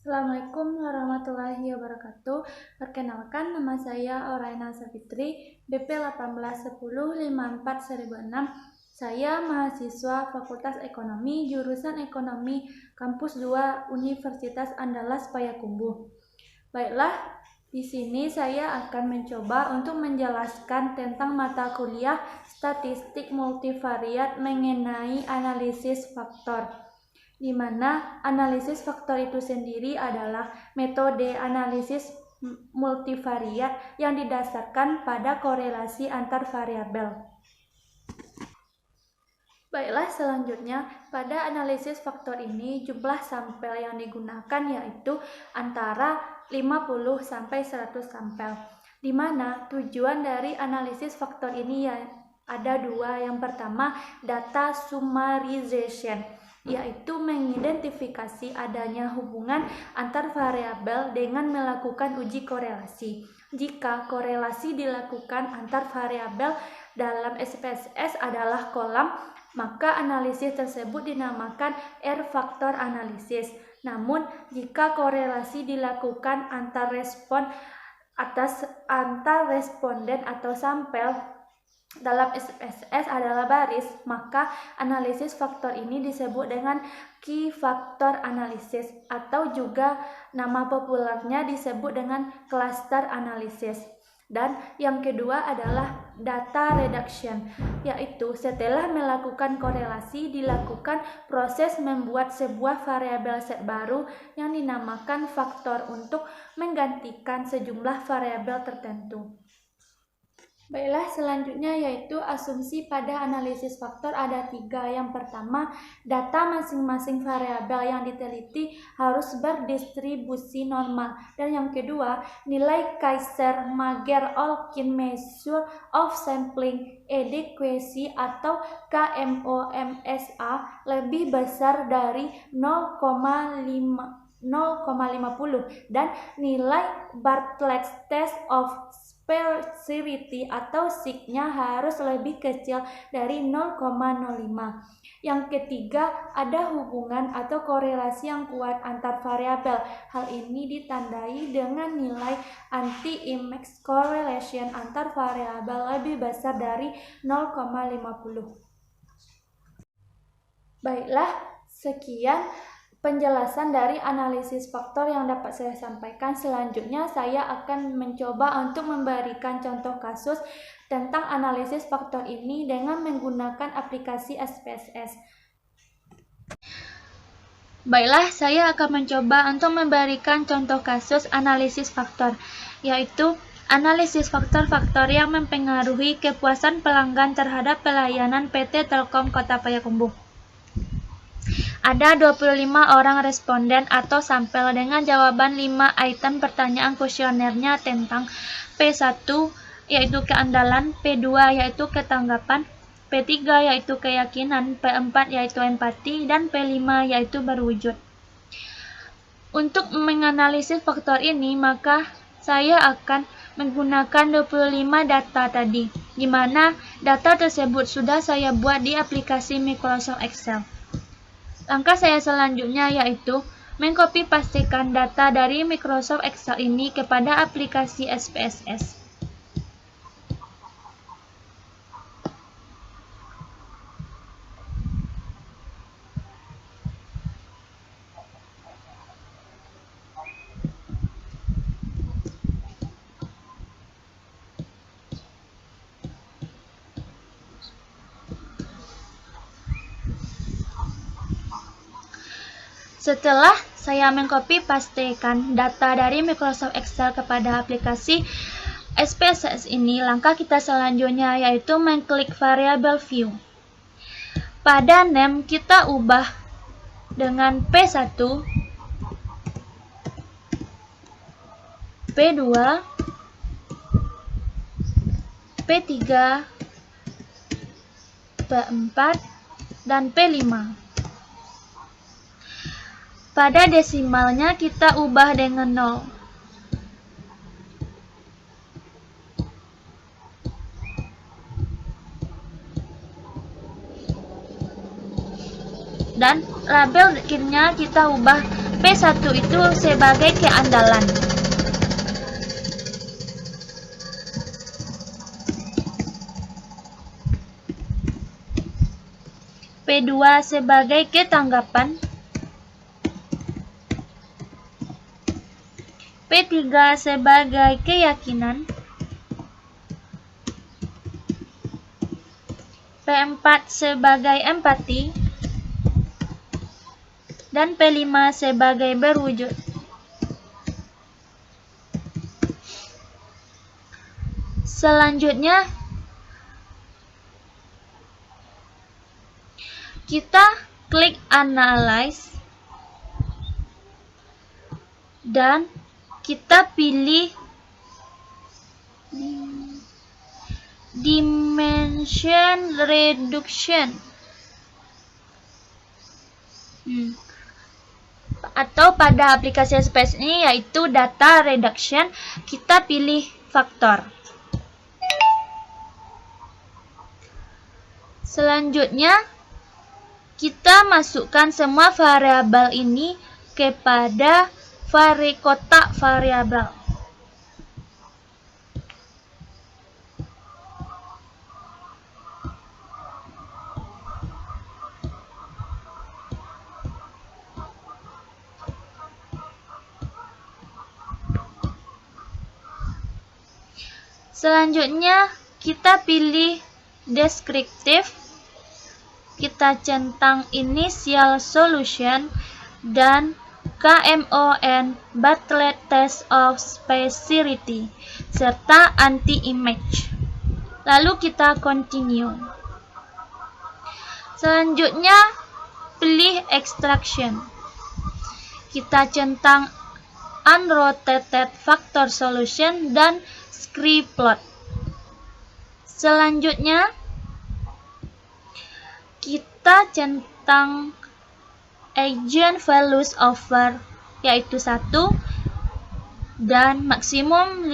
Assalamualaikum warahmatullahi wabarakatuh. Perkenalkan, nama saya Auraina Safitri, BP 1810541006. Saya mahasiswa Fakultas Ekonomi, jurusan Ekonomi, Kampus 2 Universitas Andalas Payakumbuh. Baiklah, di sini saya akan mencoba untuk menjelaskan tentang mata kuliah Statistik Multivariat mengenai analisis faktor, di mana analisis faktor itu sendiri adalah metode analisis multivariat yang didasarkan pada korelasi antar variabel. Baiklah, selanjutnya pada analisis faktor ini jumlah sampel yang digunakan yaitu antara 50 sampai 100 sampel, di mana tujuan dari analisis faktor ini ada dua. Yang pertama, data summarization, yaitu mengidentifikasi adanya hubungan antar variabel dengan melakukan uji korelasi. Jika korelasi dilakukan antar variabel dalam SPSS adalah kolam, maka analisis tersebut dinamakan R-faktor analisis. Namun, jika korelasi dilakukan antar responden atau sampel dalam SPSS adalah baris, maka analisis faktor ini disebut dengan key factor analysis, atau juga nama populernya disebut dengan cluster analysis. Dan yang kedua adalah data reduction, yaitu setelah melakukan korelasi dilakukan proses membuat sebuah variabel set baru yang dinamakan faktor untuk menggantikan sejumlah variabel tertentu. Baiklah, selanjutnya yaitu asumsi pada analisis faktor ada tiga. Yang pertama, data masing-masing variabel yang diteliti harus berdistribusi normal. Dan yang kedua, nilai Kaiser-Mager-Olkin Measure of Sampling Adequacy atau KMOMSA lebih besar dari 0,50 dan nilai Bartlett's Test of Specificity atau SIC-nya harus lebih kecil dari 0,05. Yang ketiga, ada hubungan atau korelasi yang kuat antar variabel. Hal ini ditandai dengan nilai anti-image correlation antar variabel lebih besar dari 0,50. Baiklah, sekian penjelasan dari analisis faktor yang dapat saya sampaikan. Selanjutnya saya akan mencoba untuk memberikan contoh kasus tentang analisis faktor ini dengan menggunakan aplikasi SPSS. Baiklah, saya akan mencoba untuk memberikan contoh kasus analisis faktor, yaitu analisis faktor-faktor yang mempengaruhi kepuasan pelanggan terhadap pelayanan PT Telkom Kota Payakumbuh. Ada 25 orang responden atau sampel dengan jawaban 5 item pertanyaan kuesionernya tentang P1 yaitu keandalan, P2 yaitu ketanggapan, P3 yaitu keyakinan, P4 yaitu empati, dan P5 yaitu berwujud. Untuk menganalisis faktor ini, maka saya akan menggunakan 25 data tadi, di mana data tersebut sudah saya buat di aplikasi Microsoft Excel. Langkah saya selanjutnya yaitu mengcopy pastekan data dari Microsoft Excel ini kepada aplikasi SPSS. Setelah saya mengcopy pastekan data dari Microsoft Excel kepada aplikasi SPSS ini, langkah kita selanjutnya yaitu mengklik variabel view. Pada name kita ubah dengan P1, P2, P3, P4, dan P5. Pada desimalnya kita ubah dengan 0. Dan label kirnya kita ubah P1 itu sebagai keandalan. P2 sebagai ketanggapan. P3 sebagai keyakinan. P4 sebagai empati. Dan P5 sebagai berwujud. Selanjutnya, kita klik Analyze dan kita pilih Dimension Reduction atau pada aplikasi SPS ini yaitu Data Reduction, kita pilih faktor. Selanjutnya, kita masukkan semua variabel ini kepada kotak variabel. Selanjutnya, kita pilih deskriptif. Kita centang initial solution dan KMON Bartlett Test of Specirity serta anti-image. Lalu kita continue. Selanjutnya, pilih extraction. Kita centang unrotated factor solution dan script plot. Selanjutnya, kita centang eigenvalues over yaitu 1 dan maksimum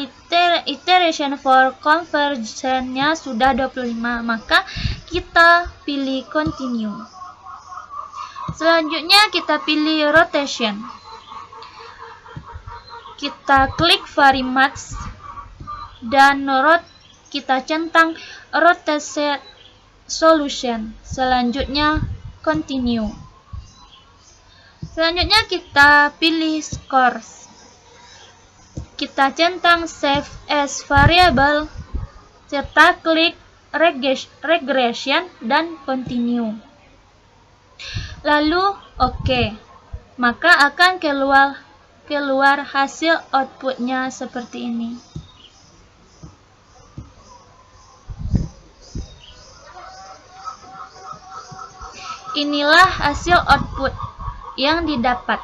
iteration for conversion-nya sudah 25, maka kita pilih continue. Selanjutnya kita pilih rotation. Kita klik vary match dan kita centang rotate solution. Selanjutnya continue. Selanjutnya kita pilih scores. Kita centang save as variable serta klik regression dan continue. Lalu oke. Maka akan keluar hasil outputnya seperti ini. Inilah hasil output yang didapat.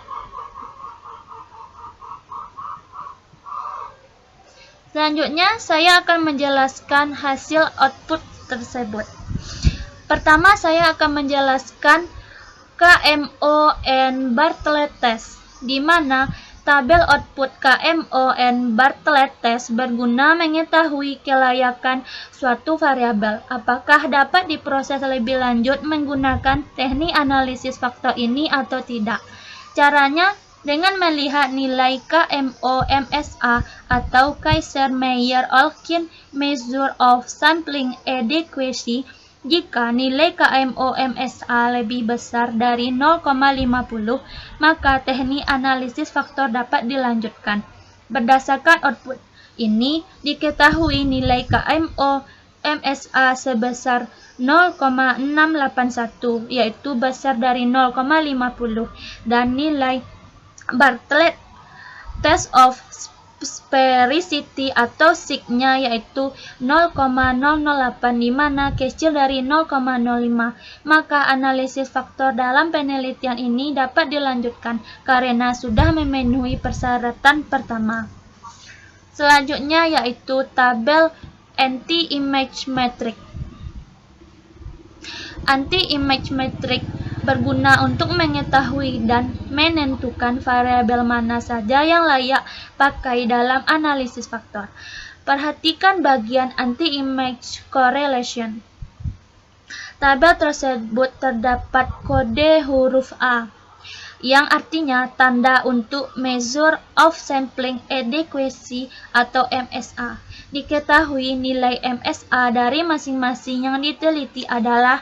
Selanjutnya, saya akan menjelaskan hasil output tersebut. Pertama, saya akan menjelaskan KMON Bartlett Test, di mana tabel output KMON Bartlett Test berguna mengetahui kelayakan suatu variabel. Apakah dapat diproses lebih lanjut menggunakan teknik analisis faktor ini atau tidak? Caranya dengan melihat nilai KMO-MSA atau Kaiser-Meyer-Olkin Measure of Sampling Adequacy. Jika nilai KMO-MSA lebih besar dari 0,50, maka teknik analisis faktor dapat dilanjutkan. Berdasarkan output ini, diketahui nilai KMO-MSA sebesar 0,681, yaitu besar dari 0,50, dan nilai Bartlett Test of Specirity atau SIG-nya yaitu 0,008, di mana kecil dari 0,05. Maka analisis faktor dalam penelitian ini dapat dilanjutkan karena sudah memenuhi persyaratan pertama. Selanjutnya yaitu tabel anti-image metric. Anti-image metric berguna untuk mengetahui dan menentukan variabel mana saja yang layak pakai dalam analisis faktor. Perhatikan bagian anti-image correlation. Tabel tersebut terdapat kode huruf A. yang artinya tanda untuk Measure of Sampling Adequacy atau MSA. Diketahui nilai MSA dari masing-masing yang diteliti adalah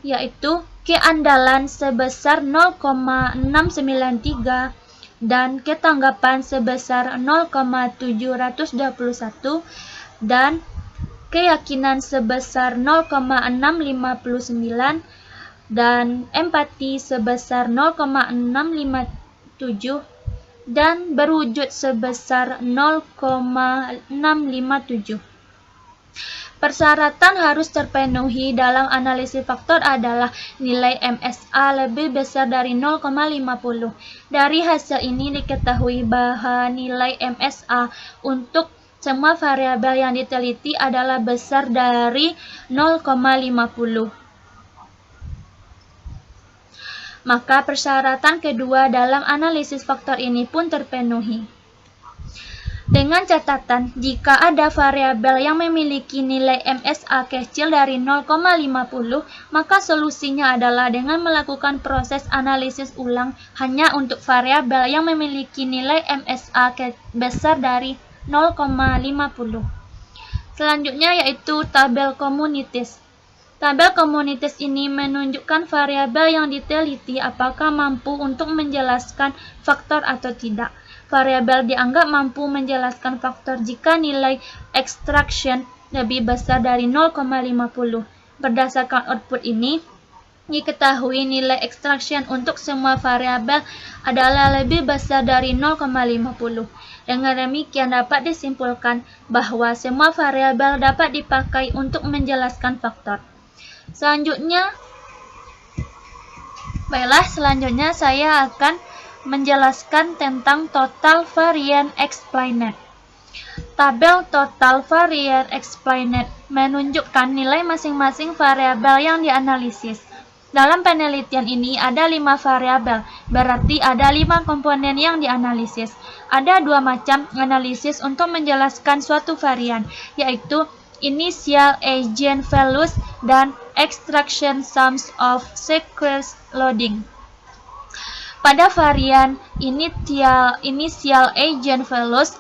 yaitu keandalan sebesar 0,693 dan ketanggapan sebesar 0,721 dan keyakinan sebesar 0,659 dan empati sebesar 0,657 dan berwujud sebesar 0,657. Persyaratan harus terpenuhi dalam analisis faktor adalah nilai MSA lebih besar dari 0,50. Dari hasil ini diketahui bahwa nilai MSA untuk semua variabel yang diteliti adalah besar dari 0,50. Maka persyaratan kedua dalam analisis faktor ini pun terpenuhi. Dengan catatan, jika ada variabel yang memiliki nilai MSA kecil dari 0,50, maka solusinya adalah dengan melakukan proses analisis ulang hanya untuk variabel yang memiliki nilai MSA besar dari 0,50. Selanjutnya yaitu tabel komunitas. Tabel komunitas ini menunjukkan variabel yang diteliti apakah mampu untuk menjelaskan faktor atau tidak. Variabel dianggap mampu menjelaskan faktor jika nilai extraction lebih besar dari 0,50. Berdasarkan output ini, diketahui nilai extraction untuk semua variabel adalah lebih besar dari 0,50. Dengan demikian dapat disimpulkan bahwa semua variabel dapat dipakai untuk menjelaskan faktor. Selanjutnya saya akan menjelaskan tentang total variance explained. Tabel total variance explained menunjukkan nilai masing-masing variabel yang dianalisis. Dalam penelitian ini ada 5 variabel, berarti ada 5 komponen yang dianalisis. Ada 2 macam analisis untuk menjelaskan suatu varian, yaitu initial agent values dan extraction sums of sequence loading. Pada varian initial agent values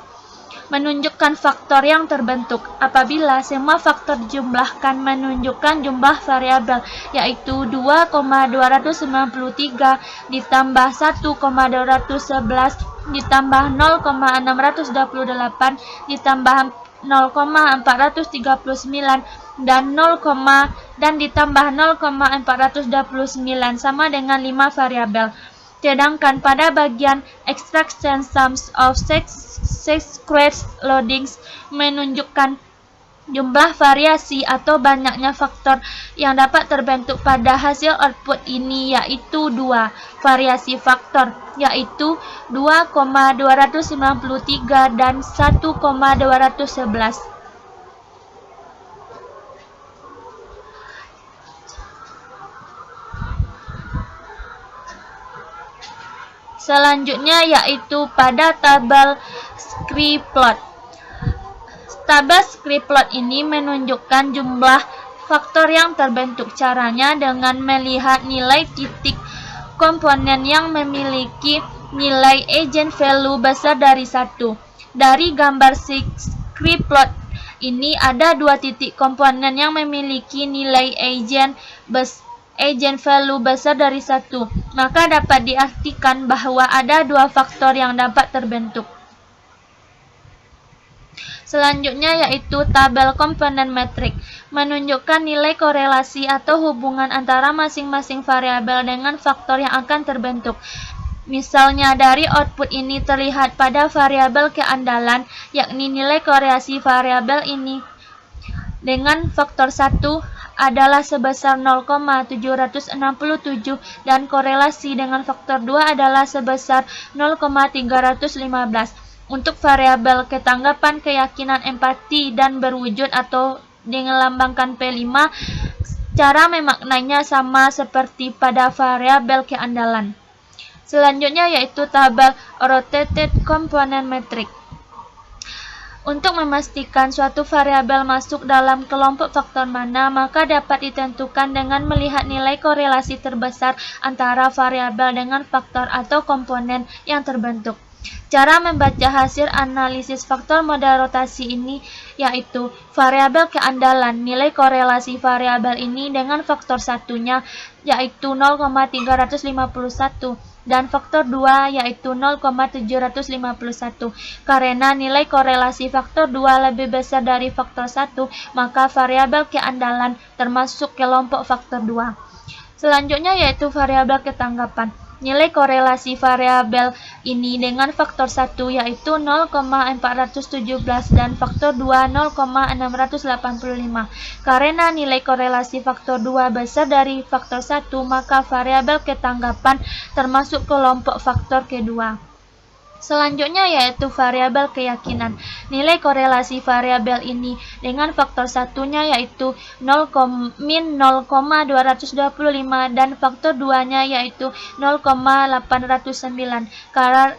menunjukkan faktor yang terbentuk apabila semua faktor dijumlahkan menunjukkan jumlah variabel, yaitu 2,293 ditambah 1,211 ditambah 0,628 ditambah 0,439 dan ditambah 0,429 sama dengan 5 variabel. Sedangkan pada bagian extraction sums of sequence loadings menunjukkan jumlah variasi atau banyaknya faktor yang dapat terbentuk pada hasil output ini, yaitu 2 variasi faktor, yaitu 2,293 dan 1,211. Selanjutnya yaitu pada tabel scriplot. Tabel scriplot ini menunjukkan jumlah faktor yang terbentuk. Caranya dengan melihat nilai titik komponen yang memiliki nilai agent value besar dari 1. Dari gambar scriplot ini ada 2 titik komponen yang memiliki nilai agent value besar dari 1, maka dapat diartikan bahwa ada 2 faktor yang dapat terbentuk. Selanjutnya yaitu tabel komponen metrik, menunjukkan nilai korelasi atau hubungan antara masing-masing variabel dengan faktor yang akan terbentuk. Misalnya dari output ini terlihat pada variabel keandalan, yakni nilai korelasi variabel ini dengan faktor 1 adalah sebesar 0,767 dan korelasi dengan faktor 2 adalah sebesar 0,315. Untuk variabel ketanggapan, keyakinan, empati, dan berwujud atau dilambangkan P5, cara memaknainya sama seperti pada variabel keandalan. Selanjutnya yaitu tabel rotated component metric. Untuk memastikan suatu variabel masuk dalam kelompok faktor mana, maka dapat ditentukan dengan melihat nilai korelasi terbesar antara variabel dengan faktor atau komponen yang terbentuk. Cara membaca hasil analisis faktor modal rotasi ini yaitu variabel keandalan. Nilai korelasi variabel ini dengan faktor satunya yaitu 0,351 dan faktor 2 yaitu 0,751. Karena nilai korelasi faktor 2 lebih besar dari faktor 1, maka variabel keandalan termasuk kelompok faktor 2. Selanjutnya yaitu variabel ketanggapan. Nilai korelasi variabel ini dengan faktor 1 yaitu 0,417 dan faktor 2 0,685. Karena nilai korelasi faktor 2 besar dari faktor 1, maka variabel ketanggapan termasuk kelompok faktor kedua. Selanjutnya yaitu variabel keyakinan. Nilai korelasi variabel ini dengan faktor satunya yaitu min 0,225 dan faktor 2-nya yaitu 0,809.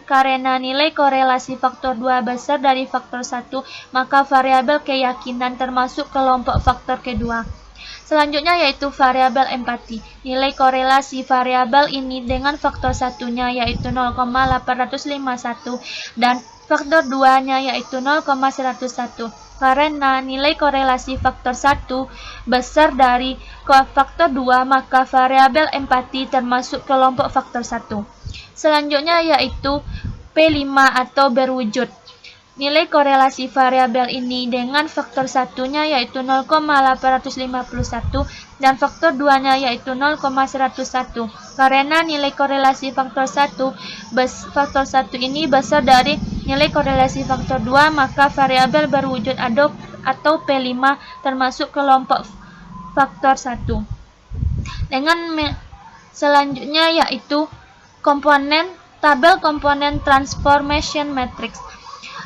Karena nilai korelasi faktor 2 besar dari faktor 1, maka variabel keyakinan termasuk kelompok faktor kedua. Selanjutnya yaitu variabel empati. Nilai korelasi variabel ini dengan faktor satunya yaitu 0,851 dan faktor 2-nya yaitu 0,101. Karena nilai korelasi faktor 1 besar dari faktor 2, maka variabel empati termasuk kelompok faktor 1. Selanjutnya yaitu P5 atau berwujud. Nilai korelasi variabel ini dengan faktor satunya yaitu 0,851 dan faktor 2-nya yaitu 0,101. Karena nilai korelasi faktor 1 ini besar dari nilai korelasi faktor 2, maka variabel berwujud atau P5 termasuk kelompok faktor 1. Selanjutnya yaitu tabel komponen transformation matrix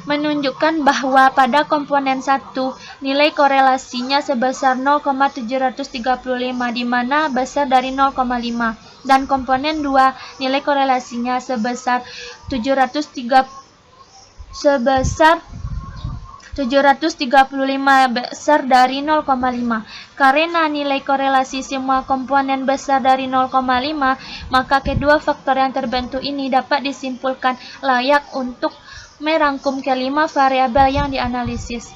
menunjukkan bahwa pada komponen 1 nilai korelasinya sebesar 0,735 di mana besar dari 0,5 dan komponen 2 nilai korelasinya sebesar 735 besar dari 0,5. Karena nilai korelasi semua komponen besar dari 0,5, maka kedua faktor yang terbentuk ini dapat disimpulkan layak untuk merangkum kelima variabel yang dianalisis.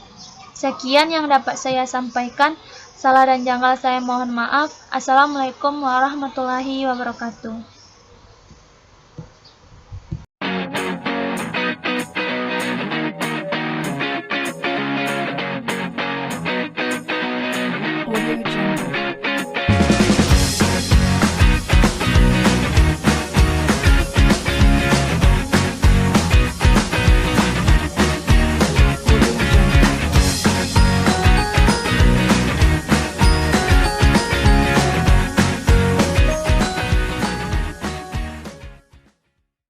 Sekian yang dapat saya sampaikan. Salah dan janggal saya mohon maaf. Assalamualaikum warahmatullahi wabarakatuh. Audio Jungle.